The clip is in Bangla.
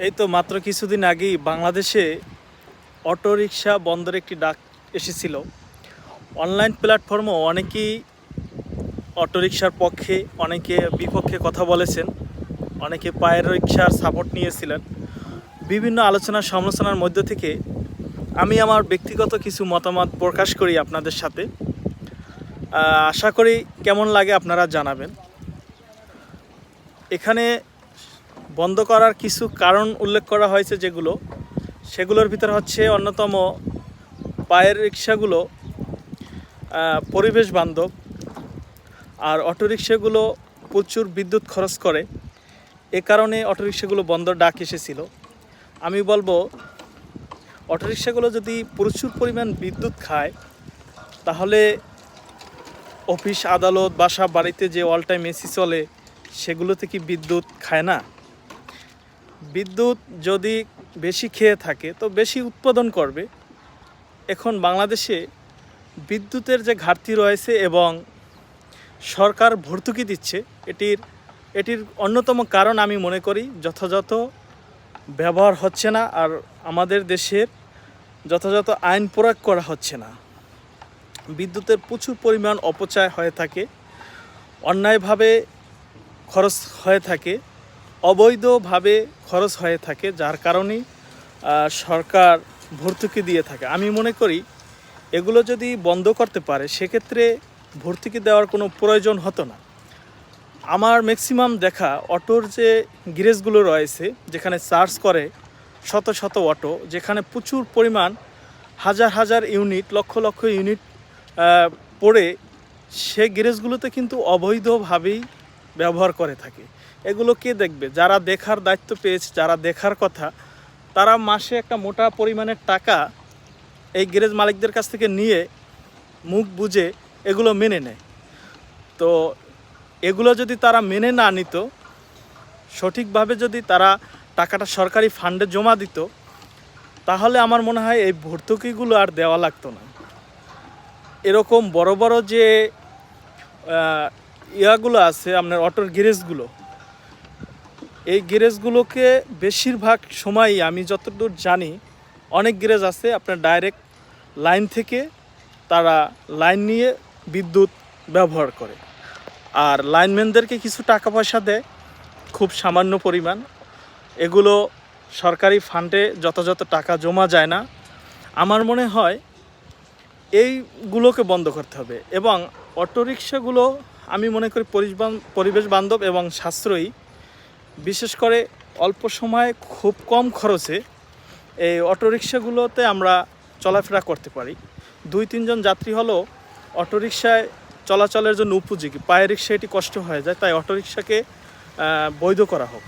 এই তো মাত্র কিছুদিন আগেই বাংলাদেশে অটোরিকশা বন্ধের একটি ডাক এসেছিল। অনলাইন প্ল্যাটফর্মও অনেকেই অটোরিকশার পক্ষে, অনেকে বিপক্ষে কথা বলেছেন, অনেকে পায়ের রিকশার সাপোর্ট নিয়েছিলেন। বিভিন্ন আলোচনা সমালোচনার মধ্য থেকে আমি আমার ব্যক্তিগত কিছু মতামত প্রকাশ করি আপনাদের সাথে। আশা করি কেমন লাগে আপনারা জানাবেন। এখানে বন্ধ করার কিছু কারণ উল্লেখ করা হয়েছে, সেগুলোর ভিতরে হচ্ছে অন্যতম, পায়ের রিক্সাগুলো পরিবেশ বান্ধব, আর অটোরিকশাগুলো প্রচুর বিদ্যুৎ খরচ করে। এ কারণে অটোরিকশাগুলো বন্ধ ডাক এসেছিল। আমি বলবো, অটোরিকশাগুলো যদি প্রচুর পরিমাণ বিদ্যুৎ খায়, তাহলে অফিস, আদালত, বাসা, বাড়িতে যে অল টাইম এসি চলে, সেগুলোতে কি বিদ্যুৎ খায় না? বিদ্যুৎ যদি বেশি খেয়ে থাকে তো বেশি উৎপাদন করবে। এখন বাংলাদেশে বিদ্যুতের যে ঘাটতি রয়েছে এবং সরকার ভর্তুকি দিচ্ছে, এটির অন্যতম কারণ আমি মনে করি যথাযথ ব্যবহার হচ্ছে না, আর আমাদের দেশের যথাযথ আইন প্রয়োগ করা হচ্ছে না। বিদ্যুতের প্রচুর পরিমাণ অপচয় হয়ে থাকে, অন্যায়ভাবে খরচ হয়ে থাকে, অবৈধভাবে খরচ হয়ে থাকে, যার কারণেই সরকার ভর্তুকি দিয়ে থাকে। আমি মনে করি এগুলো যদি বন্ধ করতে পারে, সেক্ষেত্রে ভর্তুকি দেওয়ার কোনো প্রয়োজন হতো না। আমার ম্যাক্সিমাম দেখা অটোর যে গ্যারেজগুলো রয়েছে, যেখানে চার্জ করে শত শত অটো, যেখানে প্রচুর পরিমাণ হাজার হাজার ইউনিট, লক্ষ লক্ষ ইউনিট পড়ে, সে গ্যারেজগুলোতে কিন্তু অবৈধভাবেই ব্যবহার করে থাকে। এগুলো কে দেখবে? যারা দেখার দায়িত্ব পেয়েছে, যারা দেখার কথা, তারা মাসে একটা মোটা পরিমাণের টাকা এই গ্যারেজ মালিকদের কাছ থেকে নিয়ে মুখ বুজে এগুলো মেনে নেয়। তো এগুলো যদি তারা মেনে না নিত, সঠিকভাবে যদি তারা টাকাটা সরকারি ফান্ডে জমা দিত, তাহলে আমার মনে হয় এই ভর্তুকিগুলো আর দেওয়া লাগতো না। এরকম বড় বড় যে ইয়াগুলো আছে, আপনার অটোর গ্যারেজগুলো, এই গ্যারেজগুলোকে বেশিরভাগ সময়ই আমি যতদূর জানি, অনেক গ্যারেজ আছে আপনার ডাইরেক্ট লাইন থেকে তারা লাইন নিয়ে বিদ্যুৎ ব্যবহার করে, আর লাইনম্যানদেরকে কিছু টাকা পয়সা দেয়, খুব সামান্য পরিমাণ। এগুলো সরকারি ফান্ডে যথাযথ টাকা জমা যায় না। আমার মনে হয় এইগুলোকে বন্ধ করতে হবে, এবং অটোরিকশাগুলো আমি মনে করি পরিবেশ বান্ধব এবং সাশ্রয়ী। বিশেষ করে অল্প সময়ে খুব কম খরচে এই অটোরিকশাগুলোতে আমরা চলাফেরা করতে পারি। 2-3 জন যাত্রী হলেও অটোরিকশায় চলাচলের জন্য উপযোগী। পায়ের রিকশা এটি কষ্ট হয়ে যায়, তাই অটোরিকশাকে বৈধ করা হোক।